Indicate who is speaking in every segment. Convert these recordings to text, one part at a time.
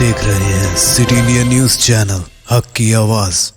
Speaker 1: देख रहे हैं सिटी इंडिया न्यूज चैनल, हक की आवाज।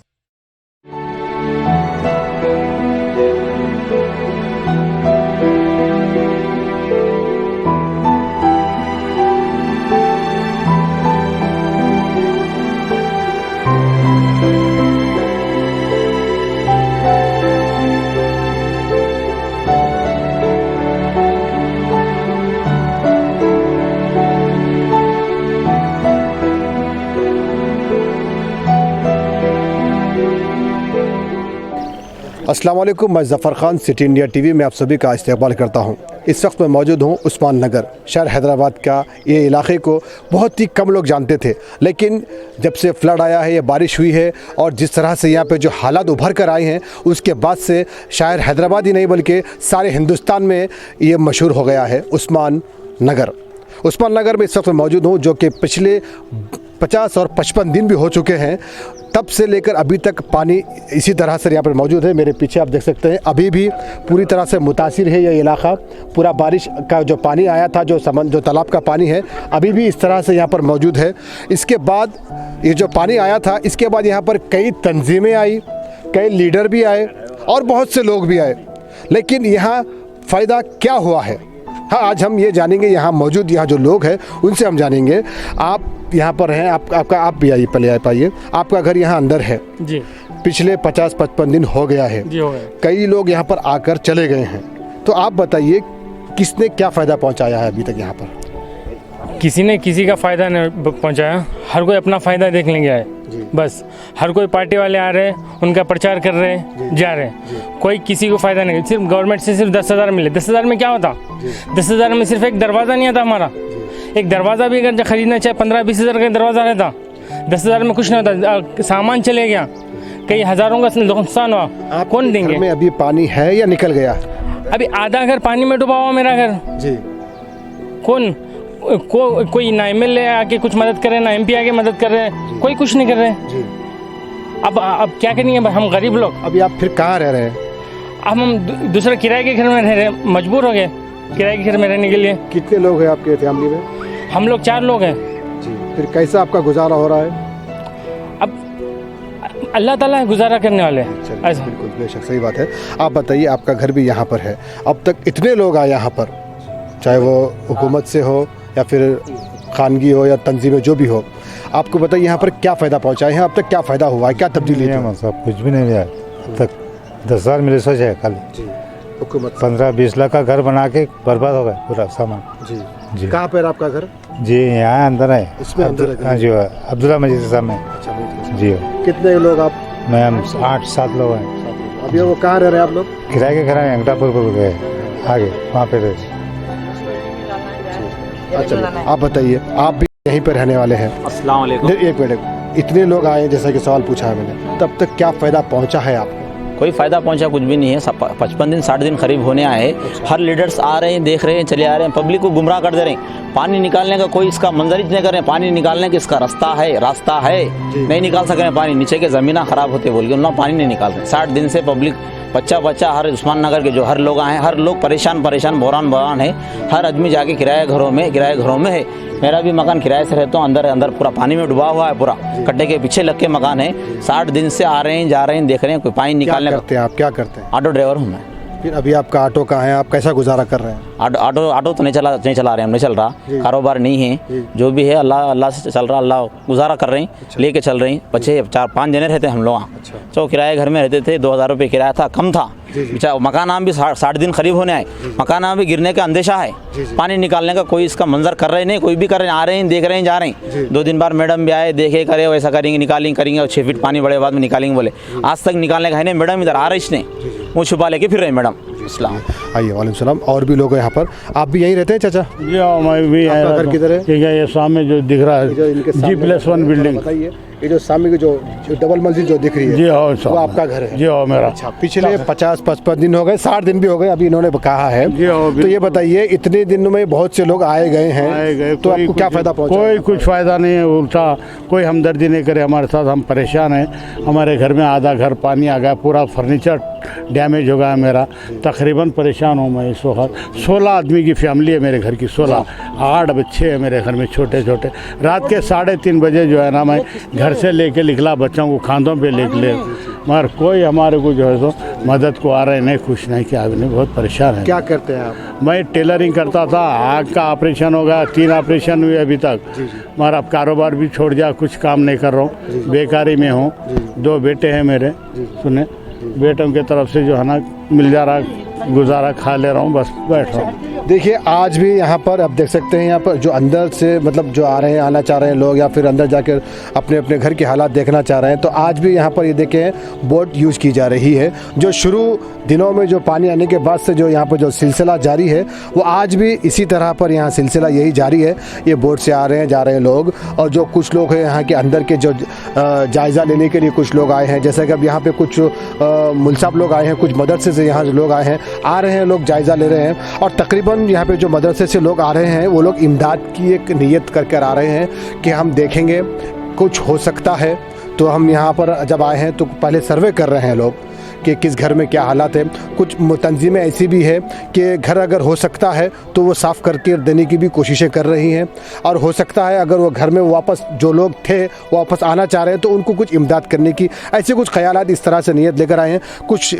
Speaker 2: अस्सलाम वालेकुम, मैं Zafar Khan city India TV में आप सभी का इस्तकबाल करता हूं। इस वक्त मैं मौजूद हूं उस्मान नगर शहर हैदराबाद का। ये इलाके को बहुत ही कम लोग जानते थे, लेकिन जब से फ्लड आया है, ये बारिश हुई है और जिस तरह से यहाँ पे जो हालात उभर कर आए हैं, उसके बाद से शायद हैदराबाद ही नहीं बल्कि सारे हिंदुस्तान में ये मशहूर हो गया है उस्मान नगर। उस्मान नगर में इस वक्त मैं मौजूद हूँ, जो कि पिछले 50 और 55 दिन भी हो चुके हैं। तब से लेकर अभी तक पानी इसी तरह से यहाँ पर मौजूद है। मेरे पीछे आप देख सकते हैं, अभी भी पूरी तरह से मुतासिर है ये इलाका। पूरा बारिश का जो पानी आया था, जो तालाब का पानी है, अभी भी इस तरह से यहाँ पर मौजूद है। इसके बाद ये जो पानी आया था, इसके बाद यहाँ पर कई तंजीमें आई, कई लीडर भी आए और बहुत से लोग भी आए, लेकिन यहाँ फ़ायदा क्या हुआ है? हाँ, आज हम ये जानेंगे। यहाँ मौजूद यहाँ जो लोग हैं उनसे हम जानेंगे। आप यहाँ पर हैं, आप भी आइए, पहले पाइए। आपका घर यहाँ अंदर है
Speaker 3: जी।
Speaker 2: पिछले 50-55 दिन हो गया है
Speaker 3: जी, हो गया।
Speaker 2: कई लोग यहाँ पर आकर चले गए हैं, तो आप बताइए किसने क्या फ़ायदा पहुँचाया है अभी तक यहाँ पर?
Speaker 3: किसी ने किसी का फ़ायदा नहीं पहुंचाया, हर कोई अपना फ़ायदा देख लेंगे आए। बस हर कोई पार्टी वाले आ रहे हैं, उनका प्रचार कर रहे हैं, जा रहे हैं। कोई किसी को फ़ायदा नहीं। सिर्फ गवर्नमेंट से सिर्फ 10,000 मिले। 10,000 में क्या होता? 10,000 में सिर्फ एक दरवाज़ा नहीं आता हमारा। एक दरवाज़ा भी अगर खरीदना चाहे 15-20 हज़ार का दरवाज़ा रहता, 10,000 में कुछ नहीं होता। सामान चले गया, कई हज़ारों का नुकसान हुआ। आप कौन देंगे?
Speaker 2: में अभी पानी है या निकल गया?
Speaker 3: अभी आधा घर पानी में डूबा हुआ मेरा घर
Speaker 2: जी।
Speaker 3: कोई ना MLA आके कुछ मदद कर रहे हैं, ना MP आके मदद कर रहे हैं, कोई कुछ नहीं कर रहे हैं।
Speaker 2: जी।
Speaker 3: अब क्या करेंगे हम गरीब लोग?
Speaker 2: अभी आप फिर कहाँ रह रहे हैं?
Speaker 3: अब हम दूसरे किराए के घर में रह रहे हैं, मजबूर हो गए किराए के घर में रहने के लिए।
Speaker 2: कितने लोग हैं आपके फैमिली में?
Speaker 3: हम लोग 4 लोग हैं।
Speaker 2: जी। फिर कैसा आपका गुजारा हो रहा है?
Speaker 3: अब अल्लाह ताला गुजारा करने वाले हैं। ऐसा
Speaker 2: बिल्कुल, बेशक सही बात है। आप बताइए, आपका घर भी यहाँ पर है, अब तक इतने लोग आए यहाँ पर, चाहे वो हुकूमत से हो या फिर खानगी हो या तंजीमें जो भी हो, आपको बताइए यहाँ पर क्या फ़ायदा पहुँचाए हैं? अब तक क्या फ़ायदा हुआ है, क्या तब्दीली है?
Speaker 4: सब कुछ भी नहीं हुआ अब तक। 10,000 मिले सोच है खाली।
Speaker 2: हुकूमत
Speaker 4: 15-20 लाख का घर बना के बर्बाद हो गया पूरा सामान।
Speaker 2: जी।
Speaker 4: जी।
Speaker 2: कहाँ पर आपका घर?
Speaker 4: जी, यहाँ अंदर है।
Speaker 2: इसमें अंदर है?
Speaker 4: हाँ जी, अब्दुल्ला मस्जिद के सामने।
Speaker 2: अच्छा
Speaker 4: जी।
Speaker 2: कितने लोग आप?
Speaker 4: मैं हम 8-7 लोग हैं।
Speaker 2: अभी वो कहाँ रह रहे हैं आप लोग?
Speaker 4: किराए के घर हैं, अंकटापुर को गए आगे, वहाँ पे रहे।
Speaker 2: अच्छा, आप बताइए, आप भी यहीं पर रहने वाले हैं?
Speaker 5: अस्सलाम वालेकुम।
Speaker 2: एक मिनट, इतने लोग आए जैसा कि सवाल पूछा है मैंने, तब तक क्या फ़ायदा पहुँचा है आपको?
Speaker 5: कोई फ़ायदा पहुंचा कुछ भी नहीं है। 55 दिन 60 दिन करीब होने आए। हर लीडर्स आ रहे हैं, देख रहे हैं, चले आ रहे हैं, पब्लिक को गुमराह कर दे रहे हैं। पानी निकालने का कोई इसका मंजर ही नहीं कर रहे हैं। पानी निकालने का इसका रास्ता है नहीं निकाल सक रहे हैं पानी। नीचे के ज़मीना ख़राब होते बोल के उन्होंने पानी नहीं निकाल रहे। 60 दिन से पब्लिक बच्चा हर उस्मान नगर के जो हर लोग आए, हर लोग परेशान बोरान है। हर आदमी जाके किराए घरों में है। मेरा भी मकान किराए से रहता हूँ, अंदर पूरा पानी में डूबा हुआ है। पूरा कट्टे के पीछे लग के मकान है। 60 दिन से आ रहे हैं, जा रहे हैं, देख रहे हैं, कोई पानी निकालने
Speaker 2: करते हैं आप? क्या करते हैं?
Speaker 5: ऑटो ड्राइवर हूँ मैं।
Speaker 2: फिर अभी आपका ऑटो कहाँ है? आप कैसा गुजारा कर रहे हैं?
Speaker 5: ऑटो तो नहीं चला रहे हम, नहीं चल रहा, कारोबार नहीं है। जो भी है अल्लाह से चल रहा, अल्लाह गुजारा कर रहे हैं। अच्छा। लेके चल रहे हैं। बच्चे 4-5 जने रहते हैं हम लोग। अच्छा। तो किराए घर में रहते थे, 2,000 रुपये किराया था, कम था। मकान नाम भी 60 दिन करीब होने आए, मकान नाम भी गिरने का अंदेशा है। पानी निकालने का कोई इसका मंजर कर रहे नहीं, कोई भी कर रहे हैं, आ रहे हैं, देख रहे हैं, जा रहे हैं। 2 दिन बाद मैडम भी आए, देखे, करे, वैसा करेंगे, निकालेंगे और 6 फीट पानी बड़े बाद में निकालेंगे बोले। आज तक निकालने का है नहीं। मैडम इधर आ रही इसने वो छुपा लेके फिर रहे मैडम। इस्लाम
Speaker 2: आइए। वालेकुम सलाम। और भी लोग हैं यहाँ पर। आप भी यहीं रहते हैं चाचा?
Speaker 4: जी, मैं भी
Speaker 2: आपका घर किधर है?
Speaker 4: ये सामने जो दिख रहा है G+1 बिल्डिंग।
Speaker 2: बताइए, ये जो सामने की जो डबल मंजिल जो दिख रही है
Speaker 4: जी हाँ
Speaker 2: वो
Speaker 4: साहब।
Speaker 2: आपका घर है?
Speaker 4: जी हाँ मेरा।
Speaker 2: अच्छा, पिछले 50-55 दिन हो गए, 60 दिन भी हो गए अभी इन्होंने कहा है।
Speaker 4: जी हाँ,
Speaker 2: तो ये बताइए इतने दिन में बहुत से लोग आए गए हैं, तो आपको क्या फायदा पहुंचा?
Speaker 4: कोई कुछ फ़ायदा नहीं है, उल्टा कोई हमदर्दी नहीं करे हमारे साथ। हम परेशान हैं। हमारे घर में आधा घर पानी आ गया, पूरा फर्नीचर डैमेज हो गया मेरा। तकरीबन परेशान हूँ मैं इस वक्त। 16 आदमी की फैमिली है मेरे घर की, 16। 8 बच्चे हैं मेरे घर में छोटे छोटे। रात के 3:30 बजे जो है ना मैं घर से लेके निकला, बच्चों को खांधों पे ले मगर कोई हमारे को जो है सो मदद को आ रहे नहीं, खुश नहीं किया। अभी बहुत परेशान है।
Speaker 2: क्या करते हैं आप?
Speaker 4: मैं टेलरिंग करता था, आँख का ऑपरेशन हो गया, 3 ऑपरेशन हुए अभी तक। मगर अब कारोबार भी छोड़ दिया, कुछ काम नहीं कर रहा हूँ, बेकारी में हूँ। 2 बेटे हैं मेरे, सुने बेटों के तरफ से जो है ना मिल जा रहा, गुजारा खा ले रहा हूँ, बस बैठ रहा हूँ।
Speaker 2: देखिए आज भी यहाँ पर आप देख सकते हैं, यहाँ पर जो अंदर से मतलब जो आ रहे हैं, आना चाह रहे हैं लोग, या फिर अंदर जाकर अपने अपने घर के हालात देखना चाह रहे हैं, तो आज भी यहाँ पर ये देखें बोट यूज़ की जा रही है। जो शुरू दिनों में जो पानी आने के बाद से जो यहाँ पर जो सिलसिला जारी है, वो आज भी इसी तरह पर यहाँ सिलसिला यही जारी है। ये बोट से आ रहे हैं, जा रहे हैं लोग, और जो कुछ लोग हैं यहाँ के अंदर के जो जायज़ा लेने के लिए कुछ लोग आए हैं, जैसे कि अब यहाँ पे कुछ मुल्साब लोग आए हैं, कुछ मदरसे से यहाँ लोग आए हैं, आ रहे हैं लोग, जायज़ा ले रहे हैं। और तकरीबन यहाँ पे जो मदरसे से लोग आ रहे हैं वो लोग इमदाद की एक नीयत कर आ रहे हैं कि हम देखेंगे कुछ हो सकता है। तो हम यहाँ पर जब आए हैं तो पहले सर्वे कर रहे हैं लोग कि किस घर में क्या हालात है। कुछ तंजीमें ऐसी भी है कि घर अगर हो सकता है तो वो साफ़ करके देने की भी कोशिशें कर रही हैं, और हो सकता है अगर वो घर में वापस जो लोग थे वापस आना चाह रहे हैं तो उनको कुछ इमदाद करने की, ऐसे कुछ ख्यालात इस तरह से नीयत लेकर आए हैं। कुछ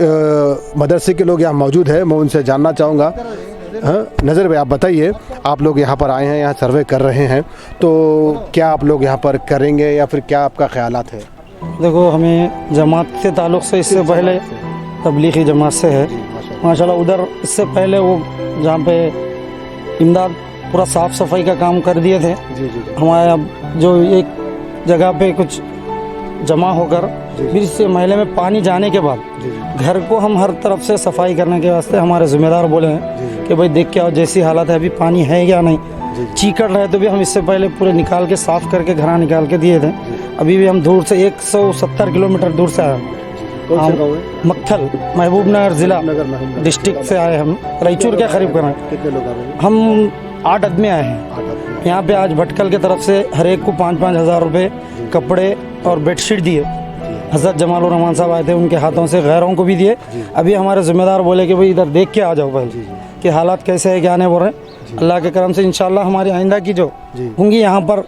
Speaker 2: मदरसे के लोग यहाँ मौजूद है, मैं उनसे जानना चाहूँगा। हाँ नज़र भाई, आप बताइए, आप लोग यहाँ पर आए हैं, यहाँ सर्वे कर रहे हैं, तो क्या आप लोग यहाँ पर करेंगे या फिर क्या आपका ख्यालात है?
Speaker 6: देखो, हमें जमात के ताल्लुक़ से इससे पहले तबलीगी जमात से है माशाल्लाह। उधर इससे पहले वो जहाँ पे इमदाद पूरा साफ़ सफाई का काम कर दिए थे। हमारे अब जो एक जगह पे कुछ जमा होकर फिर इससे महल्ले में पानी जाने के बाद घर को हम हर तरफ से सफाई करने के वास्ते हमारे ज़िम्मेदार बोले हैं कि भाई देख के आओ जैसी हालत है, अभी पानी है या नहीं। चीकड़ रहे तो भी हम इससे पहले पूरे निकाल के साफ़ करके घरा निकाल के दिए थे। अभी भी हम दूर से 170 किलोमीटर दूर से आए। मक्थल, महबूब नगर ज़िला डिस्ट्रिक्ट से आए हम, रायचूर के करीब करें।
Speaker 2: कितने लोग आ रहे हैं?
Speaker 6: हम 8 आदमी आए हैं। यहाँ पे आज भटकल की तरफ से हर एक को 5-5 हज़ार रुपये कपड़े और बेडशीट दिए। हज़रत जमाल रहमान साहब आए थे, उनके हाथों से गैरों को भी दिए। अभी हमारे ज़िम्मेदार बोले कि भाई इधर देख के आ जाओ पहले कि हालात कैसे है, क्या नहीं बोल रहे। अल्लाह के करम से इंशाल्लाह हमारी आइंदा की जो होंगी यहाँ पर,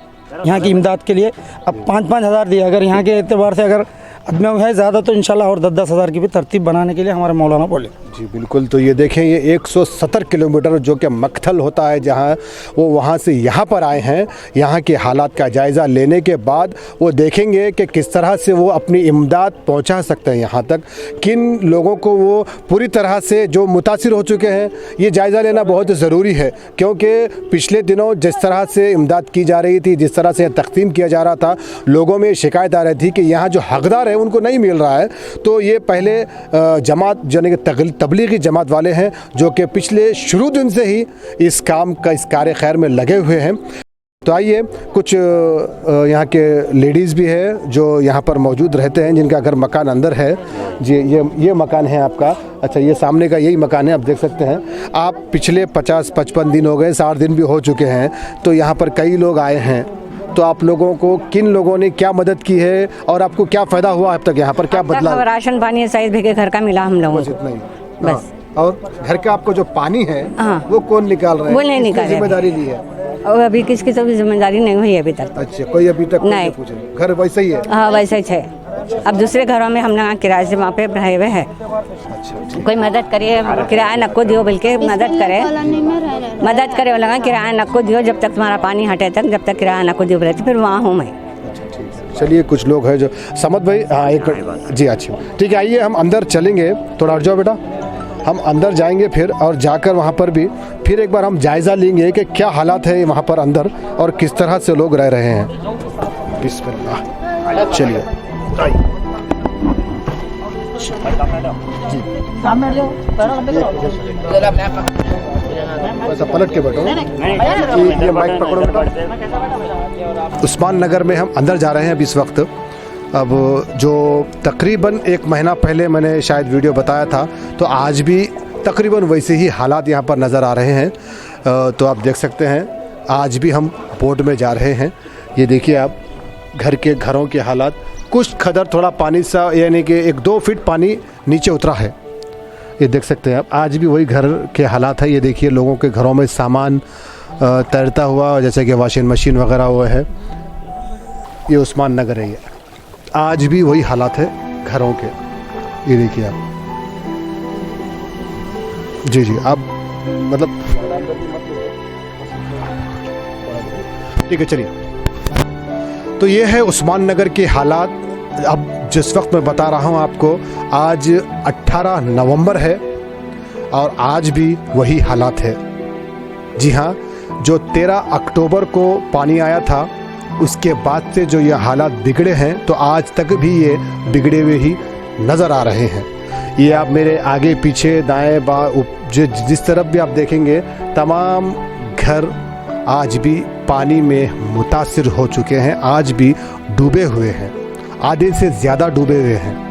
Speaker 6: यहाँ की इमदाद के लिए अब 5-5 हज़ार दिए। अगर यहाँ के एतबार से अगर आदमियों है ज़्यादा तो इंशाल्लाह और 10-10 हज़ार की भी तरतीब बनाने के लिए हमारे मौलाना बोले।
Speaker 2: जी बिल्कुल। तो ये देखें, ये 170 किलोमीटर जो कि मक्थल होता है जहाँ, वो वहाँ से यहाँ पर आए हैं। यहाँ के हालात का जायज़ा लेने के बाद वो देखेंगे कि किस तरह से वो अपनी इमदाद पहुँचा सकते हैं यहाँ तक, किन लोगों को वो पूरी तरह से जो मुतासिर हो चुके हैं। ये जायज़ा लेना बहुत ज़रूरी है, क्योंकि पिछले दिनों जिस तरह से इमदाद की जा रही थी, जिस तरह से तक़सीम किया जा रहा था, लोगों में शिकायत आ रही थी कि यहाँ जो हकदार है उनको नहीं मिल रहा है। तो ये पहले जमात यानी कि तबलीगी जमात वाले हैं जो कि पिछले शुरू दिन से ही इस काम का, इस कार्य खैर में लगे हुए हैं। तो आइए, कुछ यहाँ के लेडीज़ भी है जो यहाँ पर मौजूद रहते हैं, जिनका घर मकान अंदर है। जी ये मकान है आपका? अच्छा, ये सामने का यही मकान है। आप देख सकते हैं, आप पिछले 50-55 दिन हो गए, 60 दिन भी हो चुके हैं, तो यहाँ पर कई लोग आए हैं। तो आप लोगों को किन लोगों ने क्या मदद की है और आपको क्या फ़ायदा हुआ अब तक यहाँ पर, क्या बदलाव?
Speaker 7: राशन पानी शायद भीगे घर का मिला हम लोगों को,
Speaker 2: इतना ही
Speaker 7: बस।
Speaker 2: हाँ। और घर का आपको जो पानी है वो कौन निकाल रहा है?
Speaker 7: वो नहीं निकाल रहा है।
Speaker 2: जिम्मेदारी ली है?
Speaker 7: और अभी किसकी तो भी जिम्मेदारी नहीं हुई अभी तक।
Speaker 2: अच्छा, कोई अभी तक
Speaker 7: नहीं
Speaker 2: पूछे? घर वैसे ही है?
Speaker 7: हाँ वैसे ही है। अब दूसरे घरों में हम लोग किराए से वहाँ पे रहे हुए हैं। कोई मदद करिए, किराया नको दियो, बल्कि मदद करे वो लगा किराया नको दियो, जब तक तुम्हारा पानी हटे तक, जब तक किराया नको दियो बोले, फिर वहाँ हूँ मैं।
Speaker 2: चलिए, कुछ लोग हैं जो समद भाई, हाँ एक जी अच्छा ठीक है। आइए हम अंदर चलेंगे, थोड़ा हट जाओ बेटा। हम अंदर जाएंगे फिर, और जाकर वहाँ पर भी फिर एक बार हम जायज़ा लेंगे कि क्या हालात है वहाँ पर अंदर और किस तरह से लोग रह रहे हैं। बिस्मिल्लाह, चलिए पलट के बैठो, ये माइक पकड़ो बेटा। उस्मान नगर में हम अंदर जा रहे हैं अब इस वक्त। अब जो तकरीबन 1 महीना पहले मैंने शायद वीडियो बताया था, तो आज भी तकरीबन वैसे ही हालात यहाँ पर नज़र आ रहे हैं। तो आप देख सकते हैं आज भी हम बोट में जा रहे हैं। ये देखिए आप घरों के हालात, कुछ खदर थोड़ा पानी सा यानी कि 1-2 फीट पानी नीचे उतरा है। ये देख सकते हैं आप आज भी वही घर के हालात है। ये देखिए लोगों के घरों में सामान तैरता हुआ, जैसे कि वॉशिंग मशीन वगैरह हुआ है। ये उस्मान नगर है, ये आज भी वही हालात है घरों के। ये देखिए आप जी आप मतलब ठीक है चलिए। तो ये है उस्मान नगर के हालात। अब जिस वक्त मैं बता रहा हूँ आपको, आज 18 नवंबर है और आज भी वही हालात है। जी हाँ, जो 13 अक्टूबर को पानी आया था उसके बाद से जो ये हालात बिगड़े हैं, तो आज तक भी ये बिगड़े हुए ही नज़र आ रहे हैं। ये आप मेरे आगे पीछे दाएं जिस तरफ भी आप देखेंगे, तमाम घर आज भी पानी में मुतासिर हो चुके हैं, आज भी डूबे हुए हैं, आधे से ज़्यादा डूबे हुए हैं।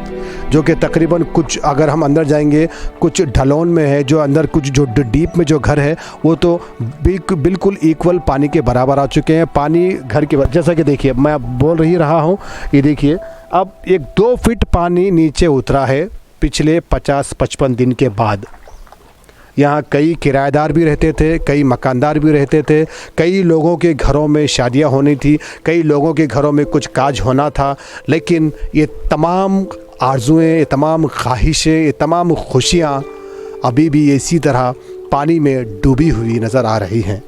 Speaker 2: जो कि तकरीबन कुछ अगर हम अंदर जाएंगे, कुछ ढलोन में है, जो अंदर कुछ जो डीप में जो घर है वो तो बिल्कुल इक्वल पानी के बराबर आ चुके हैं। पानी घर के जैसा कि देखिए मैं बोल ही रहा हूँ, ये देखिए अब 1-2 फीट पानी नीचे उतरा है पिछले 50-55 दिन के बाद। यहाँ कई किराएदार भी रहते थे, कई मकानदार भी रहते थे, कई लोगों के घरों में शादियाँ होनी थी, कई लोगों के घरों में कुछ काज होना था, लेकिन ये तमाम आरज़ुएँ, ये तमाम ख्वाहिशें, ये तमाम खुशियाँ अभी भी इसी तरह पानी में डूबी हुई नज़र आ रही हैं।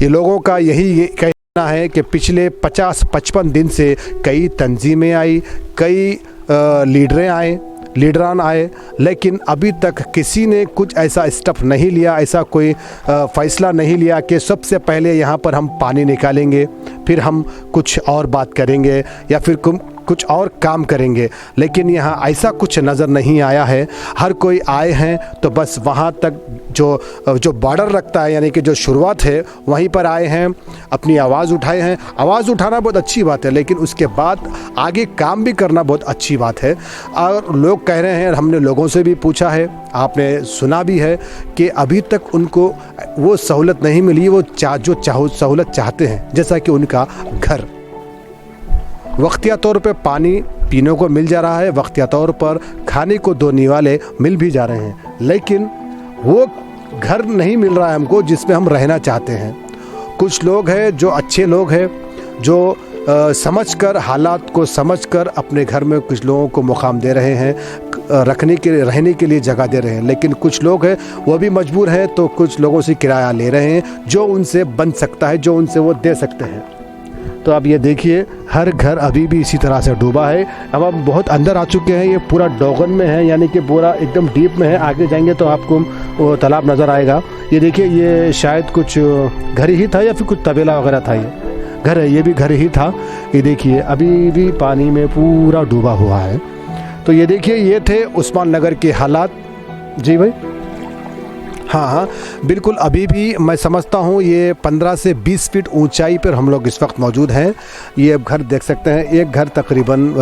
Speaker 2: ये लोगों का यही कहना है कि पिछले 50-55 दिन से कई तंजीमें आई, कई लीडरान आए, लेकिन अभी तक किसी ने कुछ ऐसा स्टेप नहीं लिया, ऐसा कोई फ़ैसला नहीं लिया कि सबसे पहले यहाँ पर हम पानी निकालेंगे, फिर हम कुछ और बात करेंगे या फिर कुछ और काम करेंगे। लेकिन यहाँ ऐसा कुछ नज़र नहीं आया है। हर कोई आए हैं तो बस वहाँ तक जो बॉर्डर रखता है, यानी कि जो शुरुआत है वहीं पर आए हैं, अपनी आवाज़ उठाए हैं। आवाज़ उठाना बहुत अच्छी बात है, लेकिन उसके बाद आगे काम भी करना बहुत अच्छी बात है। और लोग कह रहे हैं, हमने लोगों से भी पूछा है, आपने सुना भी है कि अभी तक उनको वो सहूलत नहीं मिली वो सहूलत चाहते हैं, जैसा कि उनका घर। वक्तिया तौर पे पानी पीने को मिल जा रहा है, वक्तिया तौर पर खाने को 2 निवाले मिल भी जा रहे हैं, लेकिन वो घर नहीं मिल रहा है हमको जिसमें हम रहना चाहते हैं। कुछ लोग हैं जो अच्छे लोग हैं, जो समझकर हालात को समझकर अपने घर में कुछ लोगों को मुकाम दे रहे हैं, रहने के लिए जगह दे रहे हैं। लेकिन कुछ लोग हैं वो भी मजबूर हैं, तो कुछ लोगों से किराया ले रहे हैं जो उनसे बन सकता है, जो उनसे वो दे सकते हैं। तो अब ये देखिए हर घर अभी भी इसी तरह से डूबा है। अब हम बहुत अंदर आ चुके हैं, ये पूरा डोगन में है, यानी कि पूरा एकदम डीप में है। आगे जाएंगे तो आपको वो तालाब नज़र आएगा। ये देखिए ये शायद कुछ घर ही था या फिर कुछ तबेला वगैरह था। ये घर है, ये भी घर ही था। ये देखिए अभी भी पानी में पूरा डूबा हुआ है। तो ये देखिए ये थे उस्मान नगर के हालात। जी भाई, हाँ बिल्कुल, अभी भी मैं समझता हूँ ये 15 से 20 फीट ऊंचाई पर हम लोग इस वक्त मौजूद हैं। ये अब घर देख सकते हैं, एक घर तकरीबन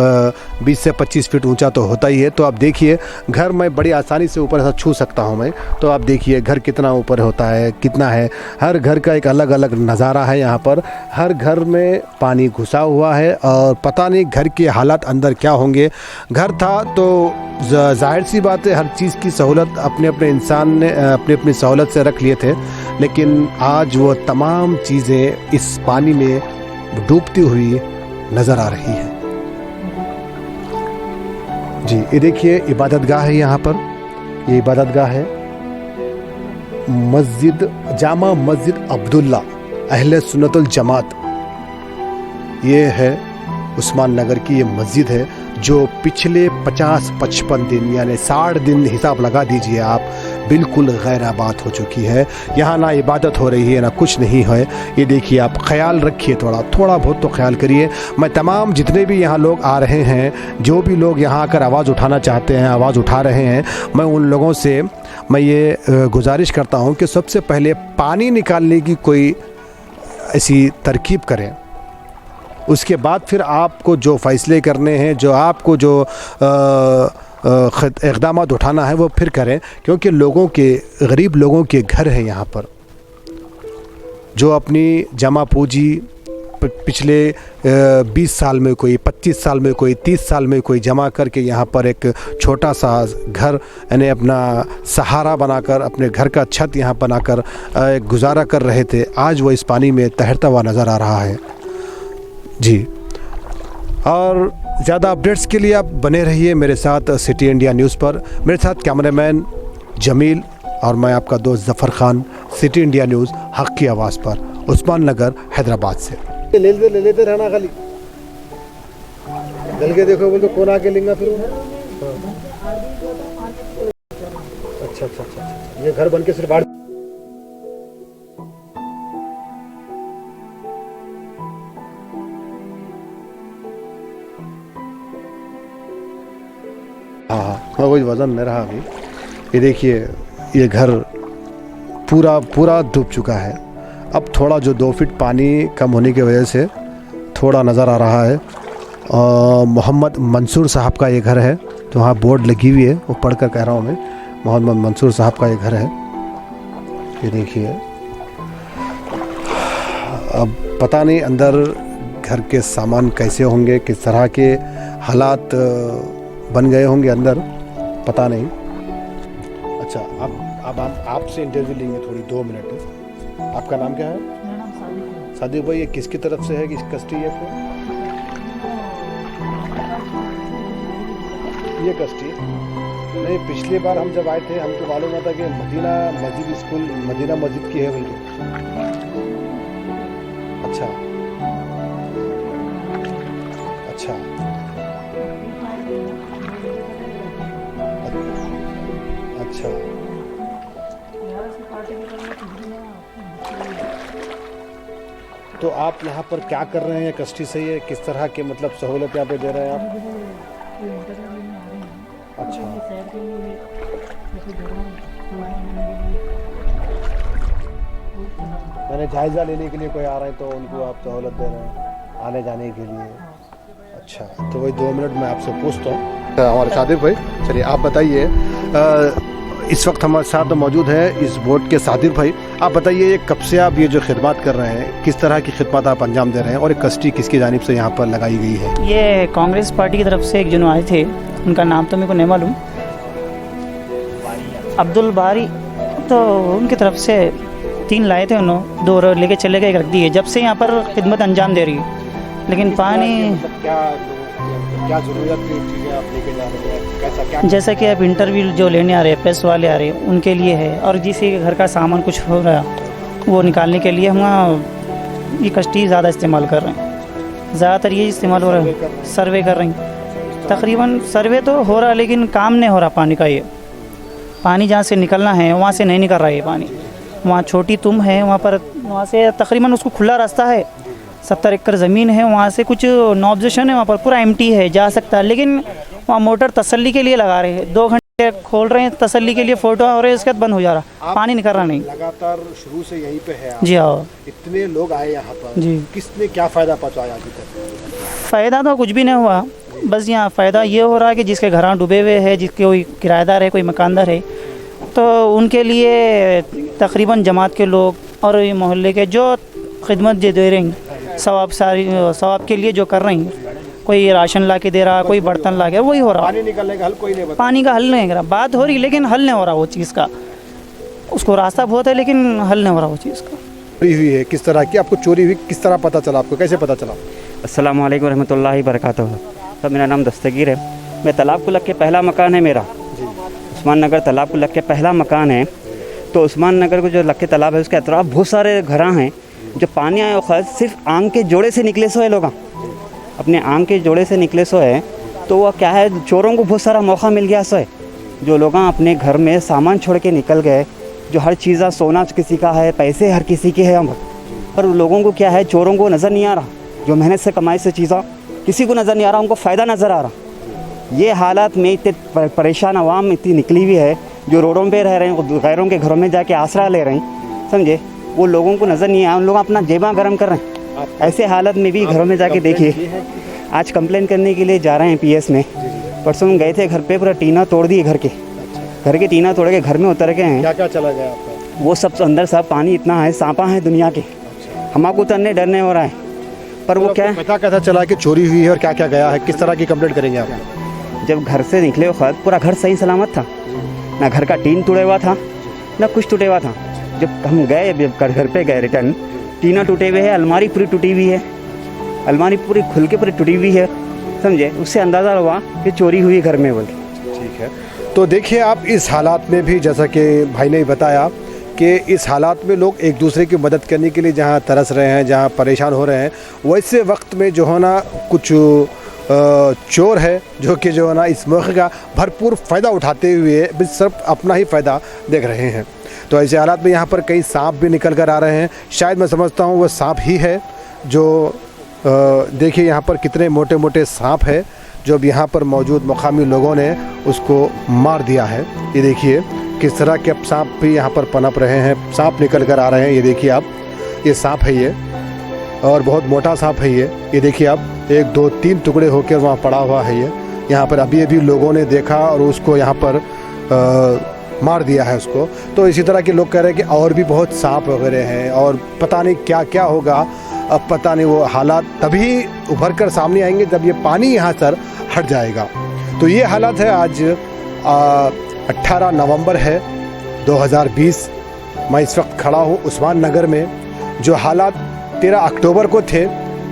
Speaker 2: 20 से 25 फीट ऊंचा तो होता ही है। तो आप देखिए घर मैं बड़ी आसानी से ऊपर ऐसा छू सकता हूँ मैं। तो आप देखिए घर कितना ऊपर होता है, कितना है। हर घर का एक अलग अलग नज़ारा है यहाँ पर। हर घर में पानी घुसा हुआ है और पता नहीं घर के हालात अंदर क्या होंगे। घर था तो जाहिर सी बात है, हर चीज़ की सहूलत अपने इंसान ने अपनी सहूलत से रख लिए थे, लेकिन आज वो तमाम चीज़ें इस पानी में डूबती हुई नज़र आ रही हैं। जी ये देखिए इबादतगाह है यहाँ पर। ये इबादतगाह है मस्जिद जामा मस्जिद अब्दुल्ला अहले सुन्नतुल जमात। ये है उस्मान नगर की ये मस्जिद है, जो पिछले 50-55 दिन यानी 60 दिन हिसाब लगा दीजिए आप, बिल्कुल गैर आबाद हो चुकी है। यहाँ ना इबादत हो रही है ना कुछ नहीं है। ये देखिए आप ख्याल रखिए, थोड़ा बहुत तो ख्याल करिए। मैं तमाम जितने भी यहाँ लोग आ रहे हैं, जो भी लोग यहाँ आकर आवाज़ उठाना चाहते हैं, आवाज़ उठा रहे हैं, मैं उन लोगों से मैं ये गुजारिश करता हूँ कि सबसे पहले पानी निकालने की कोई ऐसी तरकीब करें। उसके बाद फिर आपको जो फ़ैसले करने हैं, जो आपको जो इक़दाम उठाना है वो फिर करें, क्योंकि लोगों के, गरीब लोगों के घर हैं यहाँ पर, जो अपनी जमा पूंजी पिछले 20 साल में कोई, 25 साल में कोई, 30 साल में कोई जमा करके यहाँ पर एक छोटा सा घर यानी अपना सहारा बनाकर, अपने घर का छत यहाँ बनाकर गुजारा कर रहे थे, आज वो इस पानी में तैरता हुआ नज़र आ रहा है जी। और ज़्यादा अपडेट्स के लिए आप बने रहिए मेरे साथ सिटी इंडिया न्यूज़ पर। मेरे साथ कैमरामैन जमील और मैं आपका दोस्त Zafar Khan, city India news हक़ की आवाज़ पर, उस्मान नगर हैदराबाद से। ले लेते रहना, खाली गल के देखो, बोल तो कौन आके लेंगे फिर। अच्छा, ये घर बन के सिर्फ बाढ़। हाँ, वही वज़न नहीं रहा अभी। ये देखिए, ये घर पूरा डूब चुका है। अब थोड़ा जो 2 फीट पानी कम होने की वजह से थोड़ा नज़र आ रहा है। मोहम्मद मंसूर साहब का ये घर है, तो वहाँ बोर्ड लगी हुई है, वो पढ़ कर कह रहा हूँ मैं। मोहम्मद मंसूर साहब का ये घर है, ये देखिए। अब पता नहीं अंदर घर के सामान कैसे होंगे, किस तरह के हालात बन गए होंगे अंदर, पता नहीं। अच्छा, अब आपसे इंटरव्यू लेंगे थोड़ी 2 मिनट। आपका नाम क्या है?
Speaker 8: मेरा नाम सादिक है।
Speaker 2: सादिक भाई, ये किसकी तरफ से है कि कस्टी है फिर? ये कस्टी नहीं, पिछली बार हम जब आए थे हमको मालूम हुआ था कि मदीना मस्जिद स्कूल, मदीना मस्जिद की है बोल। अच्छा, अच्छा, तो आप यहाँ पर क्या कर रहे हैं? कस्टी सही है, किस तरह के मतलब सहूलत यहाँ पे दे रहे हैं आप? अच्छा, मैंने जायज़ा लेने के लिए कोई आ रहे हैं तो उनको आप सहूलत दे रहे हैं आने जाने के लिए। अच्छा, तो वही 2 मिनट मैं आपसे पूछता हूँ। हमारे सादिक भाई, चलिए आप बताइए, इस वक्त हमारे साथ मौजूद है इस बोर्ड के सादिक भाई। आप बताइए, ये कब से आप ये जो खिदमत कर रहे हैं, किस तरह की खिदमत आप अंजाम दे रहे हैं, और एक कस्टी किसकी जानिब से यहाँ पर लगाई गई है?
Speaker 8: ये कांग्रेस पार्टी की तरफ से एक जन आए थे, उनका नाम तो मेरे को नहीं मालूम, अब्दुल बारी, तो उनकी तरफ से 3 लाए थे उन्होंने, 2 लेके चले गए, रख दिए। जब से यहाँ पर खिदमत अंजाम दे रही है, लेकिन पानी
Speaker 2: क्या ज़रूरत की चीज़ें आप लेके जा रहे हैं, कैसा क्या?
Speaker 8: जैसा कि अब इंटरव्यू जो लेने आ रहे हैं, प्रेस वाले आ रहे हैं, उनके लिए है, और जिसके घर का सामान कुछ हो रहा है वो निकालने के लिए हम ये कश्ती ज़्यादा इस्तेमाल कर रहे हैं। ज़्यादातर ये इस्तेमाल हो रहा है, सर्वे कर रहे हैं। तकरीबन सर्वे तो हो रहा है, लेकिन काम नहीं हो रहा पानी का। ये पानी जहाँ से निकलना है वहाँ से नहीं निकल रहा है ये पानी। वहाँ छोटी तुम है, वहाँ से तकरीबन उसको खुला रास्ता है, 70 एकड़ ज़मीन है, वहाँ से कुछ नो ऑब्जेक्शन है, वहाँ पर पूरा एम्प्टी है, जा सकता है। लेकिन वहाँ मोटर तसल्ली के लिए लगा रहे हैं, 2 घंटे खोल रहे हैं तसल्ली के लिए, फ़ोटो हो रहे हैं, इसके बाद बंद हो जा रहा, पानी निकल रहा नहीं।
Speaker 2: लगातार शुरू से यहीं पे है आप?
Speaker 8: जी हाँ।
Speaker 2: इतने लोग आए यहाँ पर
Speaker 8: जी,
Speaker 2: किसने क्या फ़ायदा पहुँचाया अभी तक?
Speaker 8: फ़ायदा तो कुछ भी नहीं हुआ, बस यहाँ फ़ायदा ये हो रहा है कि जिसके घर डूबे हुए हैं, जिसके कोई किराएदार है, कोई मकानदार है, तो उनके लिए तकरीबन जमात के लोग और मोहल्ले के जो खिदमत दे रहे हैं, सवाब के लिए जो कर रहे हैं, कोई राशन ला के दे रहा, कोई बर्तन ला के, वही हो रहा।
Speaker 2: पानी निकलने का हल कोई नहीं बता,
Speaker 8: पानी का हल नहीं कर रहा, बात हो रही लेकिन हल नहीं हो रहा वो चीज़ का। उसको रास्ता बहुत है लेकिन हल नहीं हो रहा वो चीज़ का।
Speaker 2: चोरी हुई है, किस तरह की आपको चोरी हुई, किस तरह पता चला, आपको कैसे पता चला?
Speaker 9: अस्सलाम वालेकुम रहमतुल्लाहि बरकातुहू। तो मेरा नाम दस्तगीर है, मैं तालाब को लग के पहला मकान है मेरा, उस्मान नगर तालाब को लग के पहला मकान है। तो उस्मान नगर को जो लग के तालाब है उसके अतराफ बहुत सारे घर हैं, जो पानी आया वो सिर्फ आंग के जोड़े से निकले सो है, लोग अपने आंग के जोड़े से निकले सो है। तो वह क्या है, चोरों को बहुत सारा मौका मिल गया सो है, जो लोग अपने घर में सामान छोड़ के निकल गए, जो हर चीज़, सोना किसी का है, पैसे हर किसी के हैं, पर लोगों को क्या है, चोरों को नज़र नहीं आ रहा, जो मेहनत से कमाई से चीज़ें किसी को नज़र नहीं आ रहा, उनको फ़ायदा नज़र आ रहा। ये हालात में इतने परेशान आवाम इतनी निकली हुई है, जो रोडों पे रह रहे हैं, गैरों के घरों में जाके आसरा ले रहे हैं, समझे, वो लोगों को नज़र नहीं आया, उन लोग अपना जेबा गर्म कर रहे हैं। ऐसे हालत में भी घरों में जाके देखिए। आज कंप्लेन करने के लिए जा रहे हैं पीएस में। परसों हम गए थे घर पे, पूरा टीना तोड़ दिए घर के टीना तोड़ के घर में उतर गए हैं।
Speaker 2: क्या क्या चला गया आपका?
Speaker 9: वो सब अंदर सब पानी इतना है, सांपा है दुनिया के, हमको उतरने डरने हो रहा है। पर वो क्या है,
Speaker 2: पता कैसा चला कि चोरी हुई है और क्या क्या गया है, किस तरह की कंप्लेंट करेंगे आप?
Speaker 9: जब घर से निकले वक्त पूरा घर सही सलामत था, ना घर का टीन टूटे हुआ था ना कुछ टूटे हुआ था। जब हम गए, जब घर पे गए रिटर्न, टीना टूटे हुए है, अलमारी पूरी टूटी हुई है, अलमारी पूरी खुल के पूरी टूटी हुई है, समझे। उससे अंदाज़ा हुआ कि चोरी हुई घर में बोल।
Speaker 2: ठीक है, तो देखिए आप इस हालात में भी, जैसा कि भाई ने बताया कि इस हालात में लोग एक दूसरे की मदद करने के लिए जहाँ तरस रहे हैं, जहाँ परेशान हो रहे हैं, वैसे वक्त में जो है ना कुछ चोर है जो कि जो है ना इस मौके का भरपूर फ़ायदा उठाते हुए बस सिर्फ अपना ही फ़ायदा देख रहे हैं। तो ऐसे हालात में यहाँ पर कई सांप भी निकल कर आ रहे हैं। शायद मैं समझता हूँ वो सांप ही है जो देखिए यहाँ पर कितने मोटे मोटे सांप है जो अब यहाँ पर मौजूद मुकामी लोगों ने उसको मार दिया है। ये देखिए किस तरह के अब सांप भी यहाँ पर पनप रहे हैं, सांप निकल कर आ रहे हैं। ये देखिए आप, ये सांप है ये, और बहुत मोटा सांप है ये देखिए आप, 1 2 3 टुकड़े होकर वहाँ पड़ा हुआ है ये। यहाँ पर अभी लोगों ने देखा और उसको यहाँ पर मार दिया है उसको। तो इसी तरह के लोग कह रहे हैं कि और भी बहुत सांप वगैरह हैं और पता नहीं क्या क्या होगा। अब पता नहीं, वो हालात तभी उभर कर सामने आएंगे जब ये पानी यहाँ से हट जाएगा। तो ये हालात है आज 18 नवंबर है 2020। मैं इस वक्त खड़ा हूँ उस्मान नगर में। जो हालात 13 अक्टूबर को थे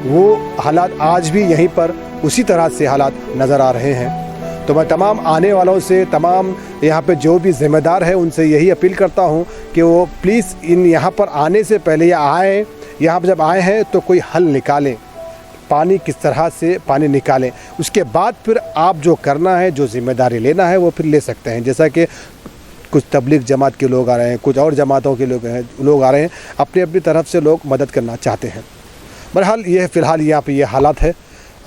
Speaker 2: वो हालात आज भी यहीं पर उसी तरह से हालात नज़र आ रहे हैं। तो मैं तमाम आने वालों से, तमाम यहाँ पे जो भी ज़िम्मेदार है उनसे यही अपील करता हूँ कि वो प्लीज़ इन यहाँ पर आने से पहले या आए, यहाँ पर जब आए हैं तो कोई हल निकालें, पानी किस तरह से पानी निकालें। उसके बाद फिर आप जो करना है, जो ज़िम्मेदारी लेना है वो फिर ले सकते हैं। जैसा कि कुछ तबलीग जमात के लोग आ रहे हैं, कुछ और जमातों के लोग आ रहे हैं, अपनी अपनी तरफ से लोग मदद करना चाहते हैं। बहरहाल ये फ़िलहाल यहाँ पे ये हालात है।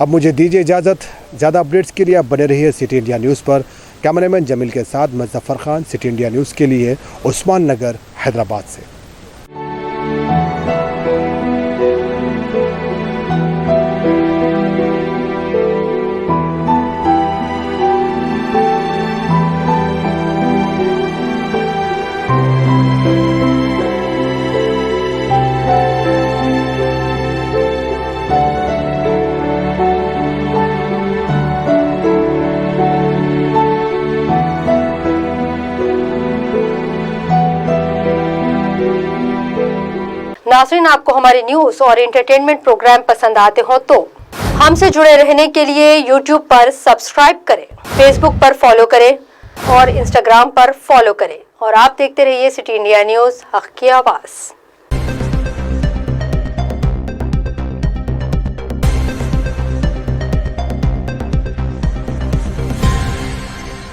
Speaker 2: अब मुझे दीजिए इजाज़त। ज़्यादा अपडेट्स के लिए आप बने रहिए सिटी इंडिया न्यूज़ पर। कैमरामैन जमील के साथ मैं Zafar Khan, city India news के लिए उस्मान नगर हैदराबाद से।
Speaker 10: नाज़रीन, आपको हमारे न्यूज़ और एंटरटेनमेंट प्रोग्राम पसंद आते हो तो हमसे जुड़े रहने के लिए YouTube पर सब्सक्राइब करें, Facebook पर फॉलो करें और Instagram पर फॉलो करें। और आप देखते रहिए सिटी इंडिया न्यूज़, हक़ की आवाज़।